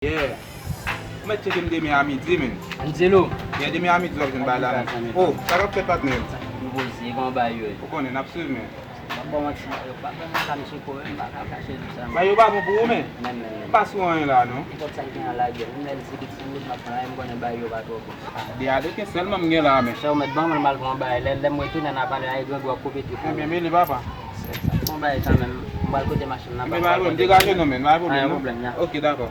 Yeah. Mwen cheke mdemi a midi men. Angelo. Yeah, demi a midi wap jen bala men. Oh, sarap pe pat men. Nouveau zi, kon ba yo. Ou konen ap suv men. Bon, man pa kan si ko, ba ka kache sa. Ba yo ba bon pou ou men? Men. Pas ou an la non? Ko sa kin ala ge, men si kit sin ma pa am gonna ba yo ba to ko. Di ade ke selman mgen la men. So met ban man mal kon ba, le mo tu na pa le ay go kopeti. Men li papa. Kon ba quand même, mbal côté machine na Men ba bon, degaje non men, ba bon. Pas problème ya. Ok, d'accord.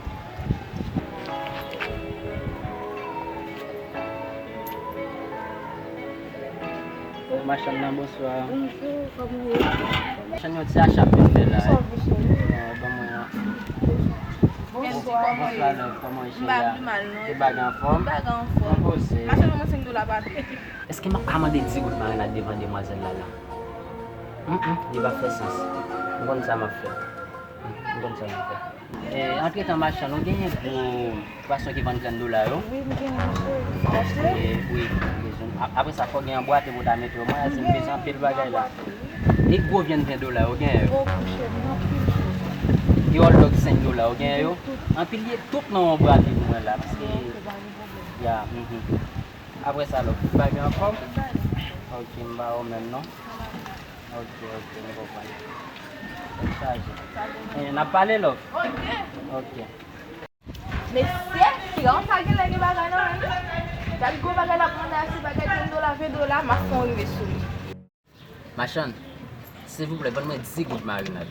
Machine na bonsoir. Bonjour, comment est-ce? Machine yo ti a chapelle là. Bon moi. Bonsoir. Bonsoir, comment est-ce Mbak que mal non. tu bag en forme? Bag en forme. Posé. Machin mo $5 pas. Est-ce que m'a commandé 10 gouttes marinade devant demoiselle là? Il va faire sens. Bon ça m'a fait. Bon ça m'a fait. Et entre temps machin, on gagne pour poisson qui vend $30 yo. Oui, bien monsieur. Et oui, après ça faut gagner en boîte pour ta mettre. Moi c'est une besoin pile bagage là. Et gros vient $20 yo gagne. Oh, coucher. Et hot dog $5 yo gagne yo. En pilier tout non boîte pour moi là parce que ya après ça le bagage en forme. OK, mba o maintenant. OK, on va parler. Charge. Na parlé là. OK. Mais si on pa gen lagi bagay nan. Dan go bagay la prendre asi bagay $10, $20, ma fon rive sou. Machan, s'il vous plaît, donne-moi 10 gouttes marinade.